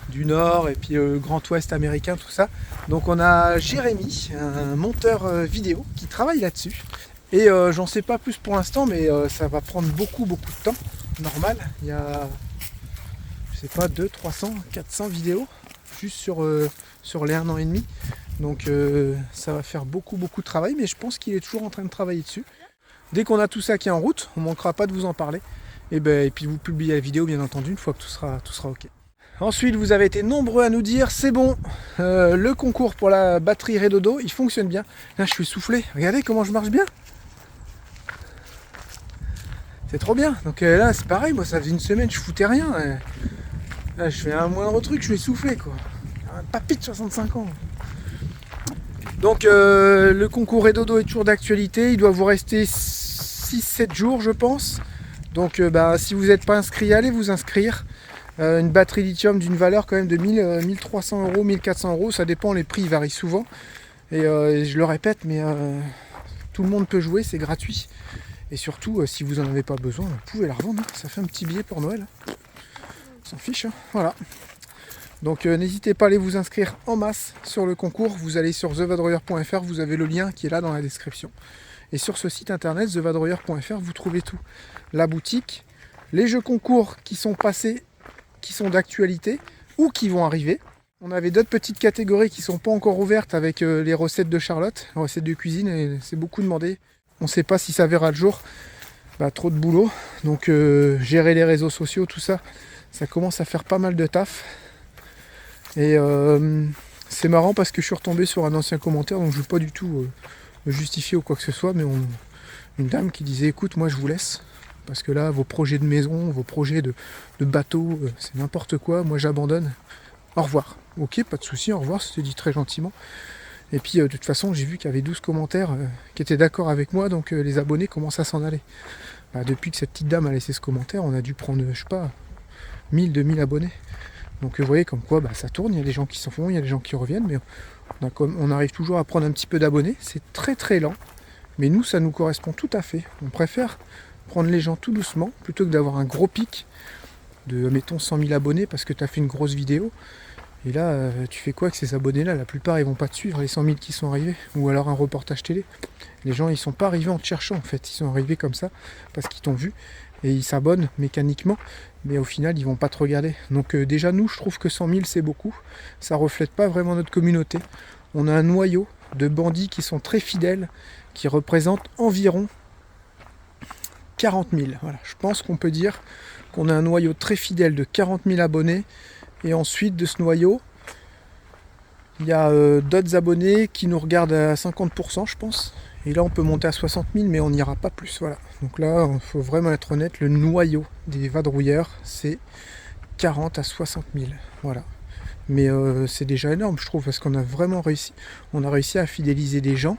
du Nord et puis Grand Ouest américain, tout ça. Donc on a Jérémy, un monteur vidéo qui travaille là-dessus. Et j'en sais pas plus pour l'instant, mais ça va prendre beaucoup de temps, normal. Il y a, je sais pas, 200, 300, 400 vidéos juste sur les 1 an et demi. Donc ça va faire beaucoup de travail, mais je pense qu'il est toujours en train de travailler dessus. Dès qu'on a tout ça qui est en route, on ne manquera pas de vous en parler. Et puis vous publiez la vidéo bien entendu une fois que tout sera ok. Ensuite, vous avez été nombreux à nous dire c'est bon, le concours pour la batterie Redodo, il fonctionne bien. Là, je suis soufflé. Regardez comment je marche bien. C'est trop bien. Donc là, c'est pareil. Moi, ça faisait une semaine, je foutais rien. Là, je fais un moindre truc, je vais souffler quoi. Un papy de 65 ans. Donc, le concours Redodo est toujours d'actualité. Il doit vous rester 6-7 jours, je pense. Donc, si vous n'êtes pas inscrit, allez vous inscrire. Une batterie lithium d'une valeur quand même de 1300 euros, 1400 euros, ça dépend, les prix varient souvent. Et je le répète, mais tout le monde peut jouer, c'est gratuit. Et surtout, si vous n'en avez pas besoin, vous pouvez la revendre, hein. Ça fait un petit billet pour Noël. On s'en fiche, hein. Voilà. Donc n'hésitez pas à aller vous inscrire en masse sur le concours. Vous allez sur thevadroyer.fr, vous avez le lien qui est là dans la description. Et sur ce site internet, thevadroyer.fr, vous trouvez tout. La boutique, les jeux concours qui sont passés, qui sont d'actualité ou qui vont arriver. On avait d'autres petites catégories qui ne sont pas encore ouvertes avec les recettes de Charlotte, les recettes de cuisine, et c'est beaucoup demandé. On ne sait pas si ça verra le jour. Trop de boulot. Donc gérer les réseaux sociaux, tout ça, ça commence à faire pas mal de taf. Et c'est marrant parce que je suis retombé sur un ancien commentaire, donc je ne veux pas du tout me justifier ou quoi que ce soit, mais une dame qui disait écoute, moi je vous laisse. Parce que là, vos projets de maison, vos projets de bateau, c'est n'importe quoi. Moi, j'abandonne. Au revoir. Ok, pas de souci, au revoir, c'était dit très gentiment. Et puis, de toute façon, j'ai vu qu'il y avait 12 commentaires qui étaient d'accord avec moi, donc les abonnés commencent à s'en aller. Depuis que cette petite dame a laissé ce commentaire, on a dû prendre, je sais pas, 1000, 2000 abonnés. Donc, vous voyez comme quoi ça tourne, il y a des gens qui s'en vont, il y a des gens qui reviennent, mais on arrive toujours à prendre un petit peu d'abonnés. C'est très très lent, mais nous, ça nous correspond tout à fait. On préfère prendre les gens tout doucement plutôt que d'avoir un gros pic. de mettons 100 000 abonnés parce que tu as fait une grosse vidéo. Et là, tu fais quoi avec ces abonnés-là? La plupart, ils vont pas te suivre, les 100 000 qui sont arrivés. Ou alors un reportage télé. Les gens, ils sont pas arrivés en te cherchant, en fait. Ils sont arrivés comme ça, parce qu'ils t'ont vu. Et ils s'abonnent mécaniquement. Mais au final, ils vont pas te regarder. Donc déjà, nous, je trouve que 100 000, c'est beaucoup. Ça reflète pas vraiment notre communauté. On a un noyau de bandits qui sont très fidèles, qui représentent environ 40 000. Voilà. Je pense qu'on peut dire qu'on a un noyau très fidèle de 40 000 abonnés. Et ensuite de ce noyau, il y a d'autres abonnés qui nous regardent à 50%, je pense. Et là, on peut monter à 60 000, mais on n'ira pas plus. Voilà. Donc là, il faut vraiment être honnête, le noyau des vadrouilleurs, c'est 40 à 60 000. Voilà. Mais c'est déjà énorme, je trouve, parce qu'on a vraiment réussi. On a réussi à fidéliser des gens.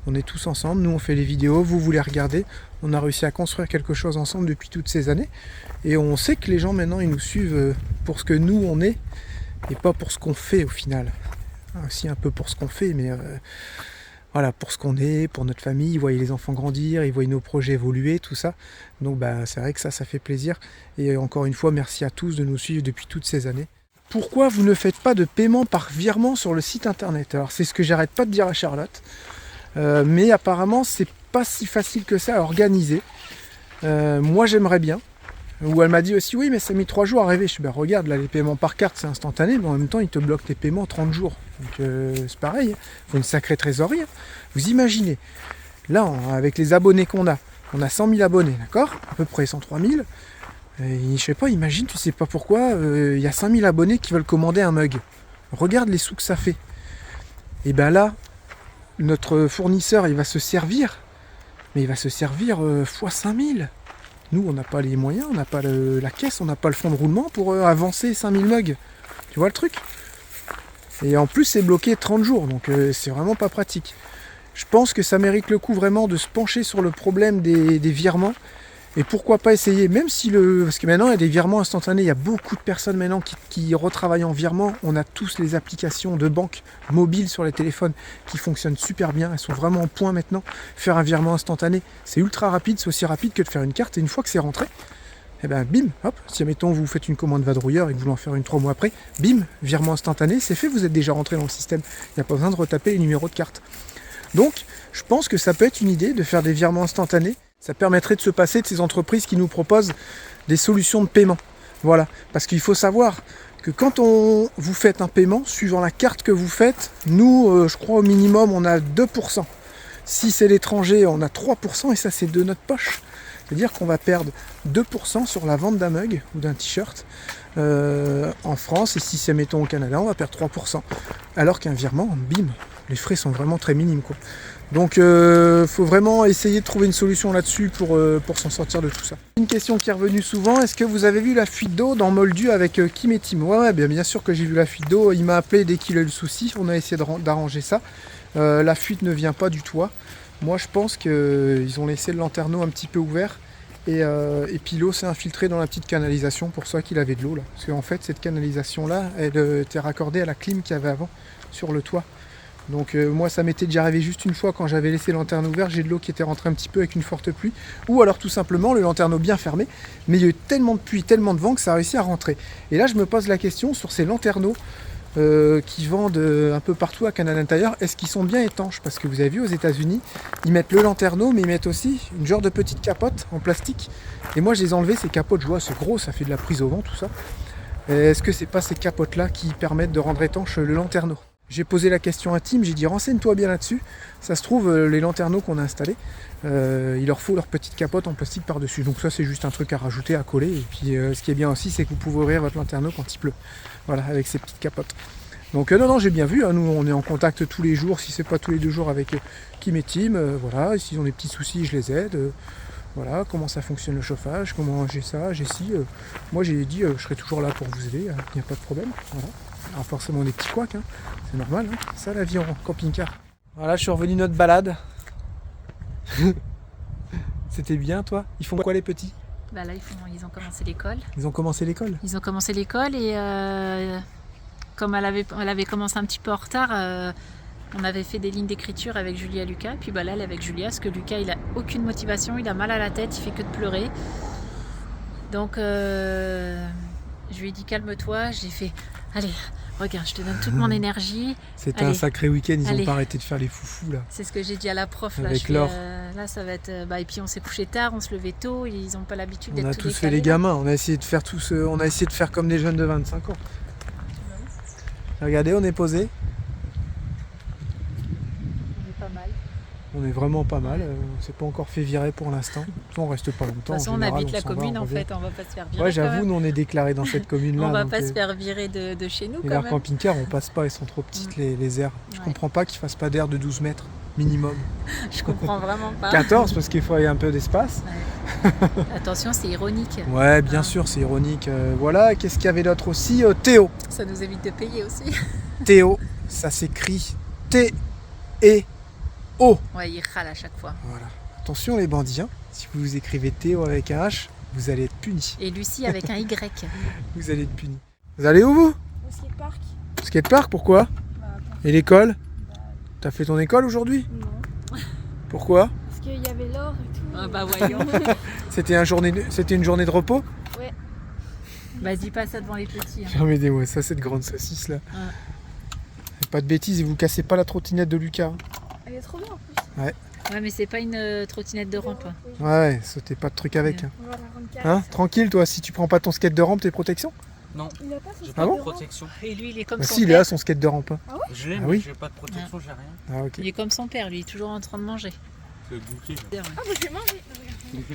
On est tous ensemble, nous on fait les vidéos, vous les regardez. On a réussi à construire quelque chose ensemble depuis toutes ces années. Et on sait que les gens maintenant, ils nous suivent pour ce que nous on est, et pas pour ce qu'on fait au final. Aussi un peu pour ce qu'on fait, mais voilà, pour ce qu'on est, pour notre famille. Ils voient les enfants grandir, ils voient nos projets évoluer, tout ça. Donc c'est vrai que ça fait plaisir. Et encore une fois, merci à tous de nous suivre depuis toutes ces années. Pourquoi vous ne faites pas de paiement par virement sur le site internet? Alors c'est ce que j'arrête pas de dire à Charlotte. Mais apparemment c'est pas si facile que ça à organiser. Moi j'aimerais bien. Ou elle m'a dit aussi oui mais ça a mis 3 jours à arriver. Je dis ben regarde là les paiements par carte c'est instantané, mais en même temps ils te bloquent tes paiements 30 jours. Donc c'est pareil, il faut une sacrée trésorerie. Vous imaginez, là avec les abonnés qu'on a, on a 100 000 abonnés, d'accord? À peu près 103 000. Et, je sais pas, imagine, tu sais pas pourquoi, il y a 5000 abonnés qui veulent commander un mug. Regarde les sous que ça fait. Et ben là, notre fournisseur, il va se servir, mais il va se servir fois 5000. Nous, on n'a pas les moyens, on n'a pas la caisse, on n'a pas le fonds de roulement pour avancer 5000 mugs. Tu vois le truc? Et en plus, c'est bloqué 30 jours, donc c'est vraiment pas pratique. Je pense que ça mérite le coup vraiment de se pencher sur le problème des virements. Et pourquoi pas essayer, même si parce que maintenant il y a des virements instantanés, il y a beaucoup de personnes maintenant qui retravaillent en virement. On a tous les applications de banque mobiles sur les téléphones qui fonctionnent super bien, elles sont vraiment en point maintenant. Faire un virement instantané, c'est ultra rapide, c'est aussi rapide que de faire une carte. Et une fois que c'est rentré, et ben bim, hop, si admettons vous faites une commande vadrouilleur et que vous voulez en faire une 3 mois après, bim, virement instantané, c'est fait, vous êtes déjà rentré dans le système. Il n'y a pas besoin de retaper les numéros de carte. Donc, je pense que ça peut être une idée de faire des virements instantanés. Ça permettrait de se passer de ces entreprises qui nous proposent des solutions de paiement. Voilà, parce qu'il faut savoir que quand vous faites un paiement, suivant la carte que vous faites, nous, je crois au minimum, on a 2%. Si c'est l'étranger, on a 3%, et ça c'est de notre poche. C'est-à-dire qu'on va perdre 2% sur la vente d'un mug ou d'un t-shirt en France, et si c'est mettons au Canada, on va perdre 3%. Alors qu'un virement, bim, les frais sont vraiment très minimes, quoi. Donc faut vraiment essayer de trouver une solution là-dessus pour s'en sortir de tout ça. Une question qui est revenue souvent, est-ce que vous avez vu la fuite d'eau dans Moldu avec Kim et Tim? Ouais, bien sûr que j'ai vu la fuite d'eau, il m'a appelé dès qu'il a eu le souci, on a essayé d'arranger ça. La fuite ne vient pas du toit. Moi je pense qu'ils ont laissé le lanterneau un petit peu ouvert et puis l'eau s'est infiltrée dans la petite canalisation, pour ça qu'il avait de l'eau là. Parce qu'en fait cette canalisation là, elle était raccordée à la clim qu'il y avait avant sur le toit. Donc moi ça m'était déjà arrivé juste une fois quand j'avais laissé le lanterneau ouvert, j'ai de l'eau qui était rentrée un petit peu avec une forte pluie, ou alors tout simplement le lanterneau bien fermé, mais il y a eu tellement de pluie, tellement de vent que ça a réussi à rentrer. Et là je me pose la question sur ces lanterneaux qui vendent un peu partout à Canada Tire, est-ce qu'ils sont bien étanches? Parce que vous avez vu aux États-Unis, ils mettent le lanterneau, mais ils mettent aussi une genre de petite capote en plastique. Et moi je les ai enlevées ces capotes, je vois c'est gros, ça fait de la prise au vent tout ça. Est-ce que c'est pas ces capotes là qui permettent de rendre étanche le lanterneau? J'ai posé la question à Tim, j'ai dit renseigne-toi bien là-dessus. Ça se trouve, les lanterneaux qu'on a installés, il leur faut leur petite capote en plastique par-dessus. Donc ça c'est juste un truc à rajouter, à coller. Et puis ce qui est bien aussi, c'est que vous pouvez ouvrir votre lanterneau quand il pleut. Voilà, avec ces petites capotes. Donc non, j'ai bien vu, hein, nous on est en contact tous les jours, si c'est pas tous les 2 jours avec Kim et Tim. Voilà, et s'ils ont des petits soucis, je les aide. Voilà, comment ça fonctionne le chauffage, comment j'ai ça, j'ai ci. Moi j'ai dit, je serai toujours là pour vous aider, il n'y a pas de problème. Voilà. Alors forcément des petits couacs, hein. C'est normal, hein. Ça la vie en camping-car. Voilà, je suis revenu de notre balade. C'était bien toi? Ils font quoi les petits? Bah là ils ont commencé l'école. Ils ont commencé l'école? Ils ont commencé l'école et comme elle avait commencé un petit peu en retard, on avait fait des lignes d'écriture avec Julia et Lucas. Et puis bah là elle est avec Julia, parce que Lucas il a aucune motivation, il a mal à la tête, il fait que de pleurer. Donc Je lui ai dit calme-toi. J'ai fait, allez, regarde, je te donne toute mon énergie. C'était Allez. un sacré week-end, ils Allez. n'ont pas arrêté de faire les foufous là. C'est ce que j'ai dit à la prof. Là, Avec je fais, Laure. là, ça va être. Et puis on s'est couché tard, on se levait tôt. Ils n'ont pas l'habitude On d'être a tout tous fait décalés, les là. gamins, on a essayé de faire on a essayé de faire comme des jeunes de 25 ans. Regardez, on est posé, On est pas mal. on est vraiment pas mal, on s'est pas encore fait virer pour l'instant. On reste pas longtemps. De toute façon, en on général, habite la s'en va, commune on en revient. fait. On va pas se faire virer. Ouais, quand j'avoue, même. nous on est déclarés dans cette commune-là. On va donc, pas se faire virer de chez nous Et quand leurs même. camping-cars, on passe pas, ils sont trop petites les aires. Je Ouais. comprends pas qu'ils fassent pas d'air de 12 mètres minimum. Je comprends vraiment pas. 14 parce qu'il faut un peu d'espace. Attention, c'est ironique. Ouais, bien Ah. sûr, c'est ironique. Voilà, qu'est-ce qu'il y avait d'autre aussi Théo. Ça nous évite de payer aussi. Théo, ça s'écrit T-E-O. Ouais, il râle à chaque fois. Voilà. Attention les bandits, hein. Si vous écrivez Théo avec un H, vous allez être punis. Et Lucie avec un Y. Vous allez être punis. Vous allez où vous? Au skatepark. Skatepark, pourquoi? Et l'école? T'as fait ton école aujourd'hui? Non. Pourquoi? Parce qu'il y avait l'or et tout. Ah bah voyons. C'était une journée de repos? Bah dis pas ça devant les petits. Hein. Permettez-moi, ça cette grande saucisse là. Ouais. Pas de bêtises et vous cassez pas la trottinette de Lucas. Elle est trop bien en plus. Ouais, mais c'est pas une trottinette de rampe. Oui. Ouais, sautez pas de trucs avec. Hein. On va la rendre carrée. Hein, tranquille toi, si tu prends pas ton skate de rampe, t'es protection? Il a pas son J'ai skate pas Ah de bon protection. Et lui, il est comme Bah son si, il père. a son skate de rampe. Hein. Je l'ai, Ah mais oui. j'ai pas de protection, j'ai rien. Ah ok. Il est comme son père, lui, il est toujours en train de manger. C'est goûter. Ah bah j'ai mangé.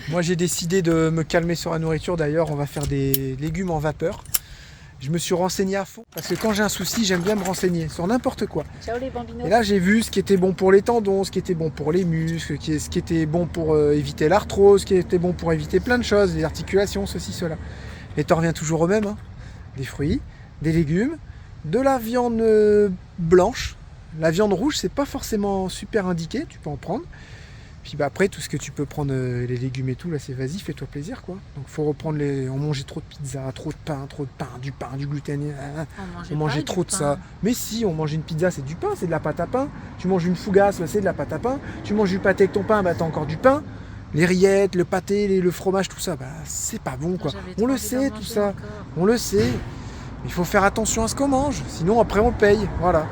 Moi j'ai décidé de me calmer sur la nourriture d'ailleurs, on va faire des légumes en vapeur. Je me suis renseigné à fond, parce que quand j'ai un souci, j'aime bien me renseigner sur n'importe quoi. Ciao les bambinos. Et là j'ai vu ce qui était bon pour les tendons, ce qui était bon pour les muscles, ce qui était bon pour éviter l'arthrose, ce qui était bon pour éviter plein de choses, les articulations, ceci, cela. Et t'en reviens toujours au même, hein. Des fruits, des légumes, de la viande blanche. La viande rouge, c'est pas forcément super indiqué, tu peux en prendre. Puis bah après, tout ce que tu peux prendre, les légumes et tout, là c'est vas-y, fais-toi plaisir quoi. Donc faut reprendre on mangeait trop de pizza, trop de pain, du gluten, on mangeait trop de ça. Mais si, on mange une pizza, c'est du pain, c'est de la pâte à pain. Tu manges une fougasse, bah, c'est de la pâte à pain. Tu manges du pâté avec ton pain, bah t'as encore du pain. Les rillettes, le pâté, le fromage, tout ça, bah c'est pas bon quoi. On le sait tout ça, on le sait. Il faut faire attention à ce qu'on mange, sinon après on paye. Voilà.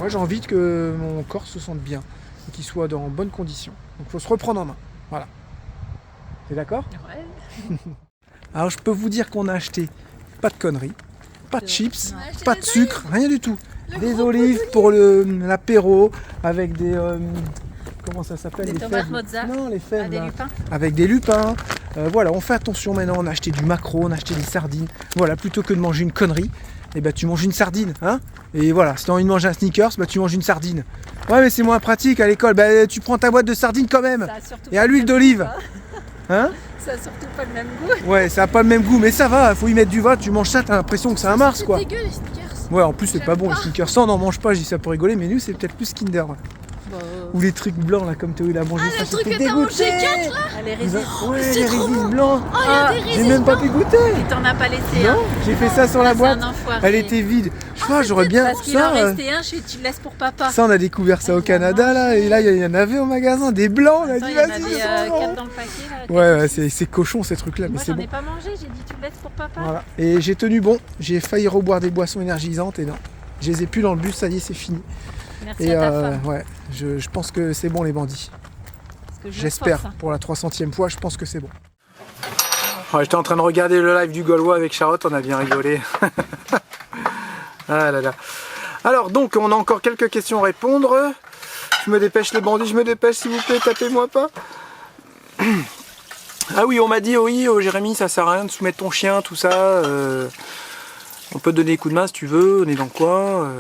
Moi j'ai envie que mon corps se sente bien et qu'il soit dans bonnes conditions. Donc il faut se reprendre en main. Voilà. T'es d'accord? Ouais. Alors je peux vous dire qu'on a acheté pas de conneries, pas de chips, Non. pas de sucre, rien du tout. Le Des gros olives pour l'apéro avec des comment ça s'appelle? Des les tomates fèves. mozza. Non, les fèves. Ah, des là. lupins. Avec des lupins. Voilà, on fait attention maintenant. On a acheté du maquereau, on a acheté des sardines. Voilà, plutôt que de manger une connerie, et bah tu manges une sardine, hein. Et voilà, si t'as envie de manger un Snickers, bah tu manges une sardine. Ouais, mais c'est moins pratique à l'école. Bah tu prends ta boîte de sardines quand même. Ça a surtout Et à pas l'huile le même d'olive. goût, hein. Hein? Ça a surtout pas le même goût. Ouais, ça a pas le même goût, mais ça va. Faut y mettre du vin. Tu manges ça, t'as l'impression que c'est un Mars, quoi. C'est dégueu les stickers. Ouais, en plus c'est pas J'aime bon les pas. Snickers. Ça on n'en mange pas. Je dis ça pour rigoler, mais nous c'est peut-être plus Kinder. Bon, Ou les trucs blancs là, comme Théo il a mangé. Ah, ça, le truc j'étais que t'as mangé, dégoûté. 4 là. les Vous résines. a- Ouais, c'est les trop résines bon. blancs. Oh, il y a des J'ai résines même pas pu goûter. Il t'en a pas laissé Non, un. j'ai fait ça sur la Ah, boîte. c'est un enfoiré. Elle était vide. Je sais pas, j'aurais bien Parce qu'il en ça. restait un, tu le laisses pour papa. Ça, on a découvert ça Ah, au il a Canada là, mangé. et là il y en avait au magasin des blancs. On a Attends, dit il y en vas-y, avait ils sont bons. 4 dans le paquet là. Ouais, c'est cochon ces trucs là, mais Moi c'est j'en bon. ai pas mangé, j'ai dit tu le laisses pour papa. Voilà. Et j'ai tenu bon. J'ai failli reboire des boissons énergisantes et non. Je les ai plus dans le bus, ça y est, c'est fini. Merci Et à ta femme. ouais, je pense que c'est bon les bandits. Parce que je J'espère, force, hein. pour la 300e fois, je pense que c'est bon. Ouais, j'étais en train de regarder le live du Gaulois avec Charlotte, on a bien rigolé. Ah là là. Alors donc, on a encore quelques questions à répondre. Je me dépêche les bandits, je me dépêche s'il vous plaît, tapez-moi pas. Ah oui, on m'a dit, oui, Jérémy, ça sert à rien de soumettre ton chien, tout ça. On peut te donner des coups de main si tu veux, on est dans le coin.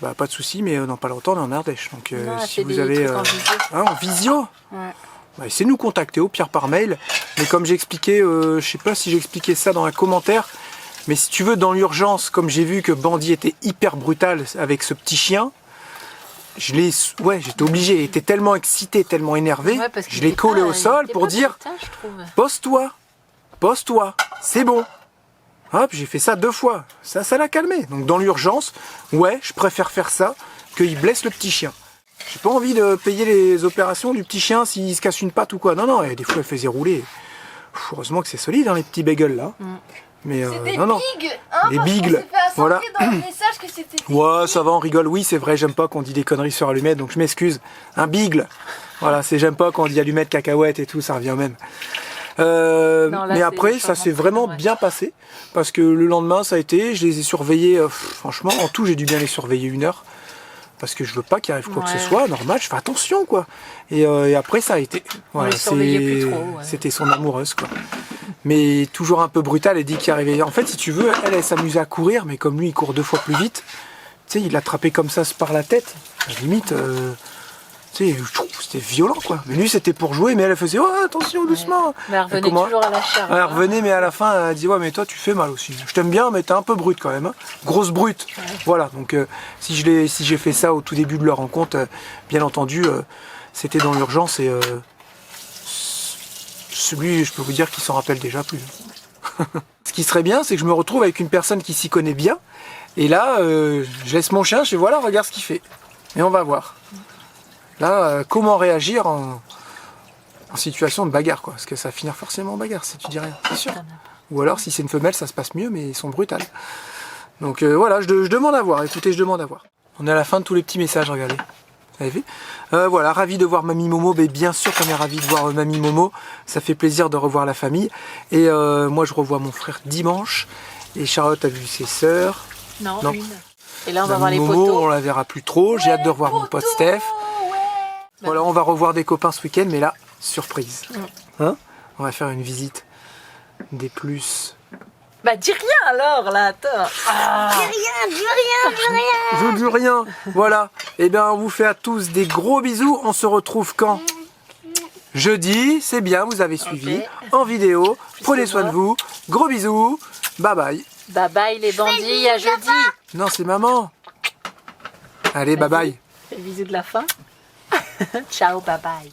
Bah, pas de soucis, mais dans pas longtemps, on est en Ardèche. Donc Non, si c'est vous des avez... trucs en visio. Hein, en visio? Ouais. Bah, essayez de nous contacter au pire par mail. Mais comme j'ai expliqué, je sais pas si j'ai expliqué ça dans un commentaire, mais si tu veux, dans l'urgence, comme j'ai vu que Bandit était hyper brutal avec ce petit chien, j'étais obligé, il était tellement excité, tellement énervé, Ouais, parce je qu'il l'ai était collé pas- au il sol était pour pas dire brutal, je trouve. pose-toi, c'est bon. Hop, j'ai fait ça 2 fois, ça l'a calmé. Donc dans l'urgence, ouais, je préfère faire ça qu'il blesse le petit chien. J'ai pas envie de payer les opérations du petit chien s'il se casse une patte ou quoi. Non, et des fois elle faisait rouler. Pff, heureusement que c'est solide, hein, les petits bagels là. Mais C'était non, non. big, hein, Les parce qu'on bigles, s'est fait assembler voilà. dans le message que c'était big. Ouais, ça va, on rigole. Oui, c'est vrai, j'aime pas qu'on dit des conneries sur allumette, donc je m'excuse. Un bigle. Voilà, c'est j'aime pas quand on dit allumette, cacahuète et tout, ça revient au même. là, mais c'est après, ça s'est vraiment ouais. bien passé. Parce que le lendemain, ça a été, je les ai surveillés, franchement, en tout, j'ai dû bien les surveiller 1 heure. Parce que je veux pas qu'il arrive quoi que ce Ouais. soit, normal, je fais attention, quoi. Et après, ça a été. Voilà, les surveillait plus trop, ouais. C'était son amoureuse, quoi. Mais toujours un peu brutal, elle dit qu'il arrivait. En fait, si tu veux, elle s'amusait à courir, mais comme lui, il court 2 fois plus vite, tu sais, il l'attrapait comme ça par la tête. À la limite, tu sais, c'était violent, quoi. Mais lui, c'était pour jouer, mais elle faisait, oh, attention, doucement. Mais elle revenait Comment- toujours à la charge. Elle revenait, mais à la fin, elle dit, ouais, mais toi, tu fais mal aussi. Je t'aime bien, mais t'es un peu brute quand même. Hein. Grosse brute. Voilà, donc si j'ai fait ça au tout début de leur rencontre, bien entendu, c'était dans l'urgence et celui, je peux vous dire qu'il s'en rappelle déjà plus. Ce qui serait bien, c'est que je me retrouve avec une personne qui s'y connaît bien. Et là, je laisse mon chien, je fais, voilà, regarde ce qu'il fait. Et on va voir. Là, comment réagir en situation de bagarre, quoi. Parce que ça va finir forcément en bagarre, si tu dis rien, c'est sûr. Ou alors, si c'est une femelle, ça se passe mieux, mais ils sont brutales. Donc voilà, je demande à voir. Écoutez, je demande à voir. On est à la fin de tous les petits messages, regardez. Vous avez vu ? Voilà, ravi de voir Mamie Momo. Mais bien sûr qu'on est ravi de voir Mamie Momo. Ça fait plaisir de revoir la famille. Et moi, je revois mon frère dimanche. Et Charlotte a vu ses sœurs. Non, Non. une. Et là, on va voir Mamie les Momo, poteaux. on la verra plus trop. J'ai hâte de revoir mon pote Steph. Voilà, on va revoir des copains ce week-end, mais là, surprise. Hein ? On va faire une visite des plus. Bah, dis rien alors, là, attends. Ah. Je dis rien. Voilà. Eh bien, on vous fait à tous des gros bisous. On se retrouve quand ? Jeudi. C'est bien, vous avez suivi. Ok. En vidéo. Prenez soin de vous. Gros bisous. Bye bye. Bye bye les bandits, à jeudi. Non, c'est maman. Allez, bye bye. Fais le bisou de la fin. Ciao, bye bye.